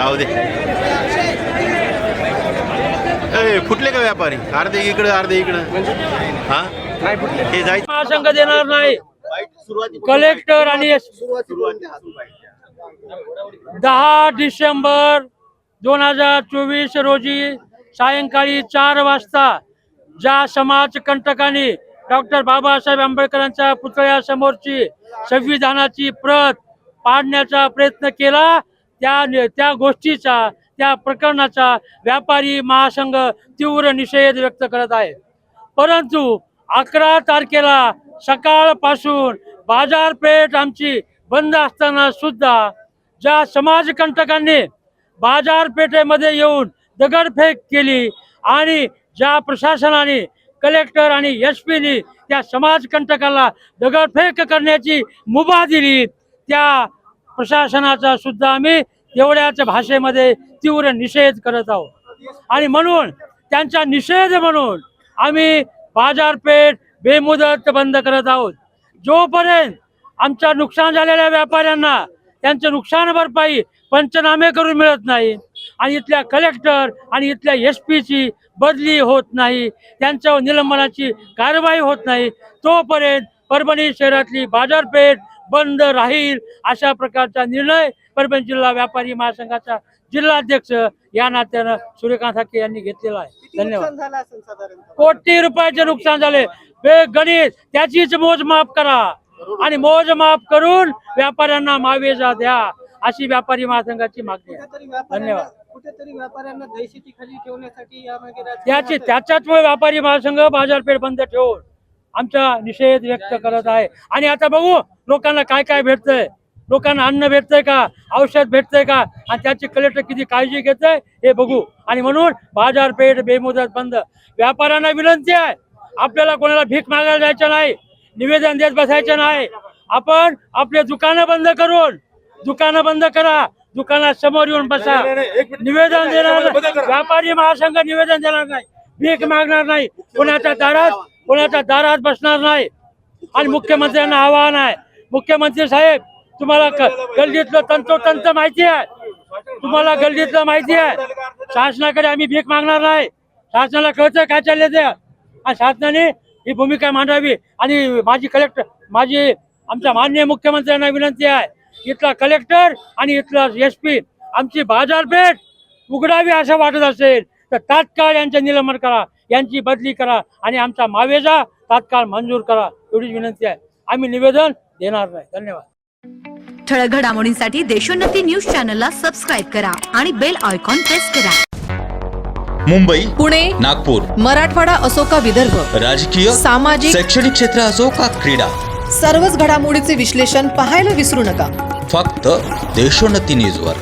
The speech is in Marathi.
जाऊ दे. ए फुटले का व्यापारी? अर्धे इकडे अर्धे इकडे. हा नाही फुटले. हे जायचं महासंघ देणार नाही. कलेक्टर आणि 10 डिसेंबर 2024 रोजी सायंकाळी 4 वाजता ज्या समाजकंटकांनी डॉक्टर बाबासाहेब आंबेडकरांच्या पुतळ्यासमोरची संविधानाची प्रत पाडण्याचा प्रयत्न केला, त्या गोष्टीचा, त्या प्रकरणाचा व्यापारी महासंघ तीव्र निषेध व्यक्त करत आहे. परंतु 11 तारखेला सकाळपासून बाजारपेठ आमची बंद असताना सुद्धा ज्या समाजकंटकांनी बाजारपेठेमध्ये येऊन दगडफेक केली आणि ज्या प्रशासनाने कलेक्टर आणि SP त्या समाजकंटकाला दगडफेक करण्याची मुभा दिली, त्या प्रशासनाचा सुद्धा आम्ही तेवढ्याच भाषेमध्ये तीव्र निषेध करत आहोत. आणि म्हणून त्यांचा निषेध म्हणून आम्ही बाजारपेठ बेमुदत बंद करत आहोत. जोपर्यंत आमच्या नुकसान झालेल्या व्यापाऱ्यांना त्यांचं नुकसान भरपाई पंचनामे करून मिळत नाही आणि इथल्या कलेक्टर आणि इथल्या SP बदली होत नाही, त्यांच्यावर निलंबनाची कारवाई होत नाही, तोपर्यंत परभणी शहरातली बाजारपेठ बंद राहील अशा प्रकारचा निर्णय परभणी जिल्हा व्यापारी महासंघाचा जिल्हाध्यक्ष या नात्यानं सूर्यकांत हाके यांनी घेतलेला आहे. धन्यवाद. कोटी रुपयाचे नुकसान झाले बेगणित, त्याचीच मोजमाप करा आणि मोजमाप करून व्यापाऱ्यांना मावेजा द्या अशी व्यापारी महासंघाची मागणी आहे. धन्यवाद. कुठेतरी व्यापाऱ्यांना दहशतीखाली ठेवण्यासाठी त्याच्याचमुळे व्यापारी महासंघ बाजारपेठ बंद ठेवून आमचा निषेध व्यक्त करत आहे. आणि आता बघू लोकांना काय काय भेटतंय, लोकांना अन्न भेटतंय का, औषध भेटतंय का, आणि त्याची कलेक्टर किती काळजी घेतंय हे बघू. आणि म्हणून बाजारपेठ बेमुदत बंद. व्यापाऱ्यांना विनंती आहे, आपल्याला कोणाला भीक मागायला जायचं नाही, निवेदन देत बसायचं नाही. आपण आपले दुकानं बंद करून, दुकानं बंद करा, दुकानात समोर येऊन बसा. निवेदन देणार, व्यापारी महासंघ निवेदन देणार नाही, भीक मागणार नाही, कोणाच्या दारात बसणार नाही. आणि मुख्यमंत्र्यांना आवाहन आहे, मुख्यमंत्री साहेब तुम्हाला गल्लीतलं तंतोतंत माहिती आहे, तुम्हाला गल्लीतलं माहिती आहे. शासनाकडे आम्ही भीक मागणार नाही, शासनाला कळतं काय चालले ते, आणि शासनाने ही भूमिका मांडावी. आणि आमच्या माननीय मुख्यमंत्र्यांना विनंती आहे, इथला कलेक्टर आणि इथला SP आमची बाजारपेठ उघडावी असं वाटत असेल तर तात्काळ यांचं निलंबन करा, यांची बदली करा आणि आमचा मावेजा तात्काळ मंजूर करा, एवढीच विनंती आहे. आम्ही निवेदन देणार नाही. धन्यवाद. ठळक घडामोडींसाठी देशोन्नती न्यूज चॅनलला सबस्क्राईब करा आणि बेल आयकॉन प्रेस करा. मुंबई, पुणे, नागपूर, मराठवाडा असो का विदर्भ, राजकीय, सामाजिक, शैक्षणिक क्षेत्र असो का क्रीडा, सर्वच घडामोडीचे विश्लेषण पाहायला विसरू नका. फक्त देशोन्नती न्यूजवर.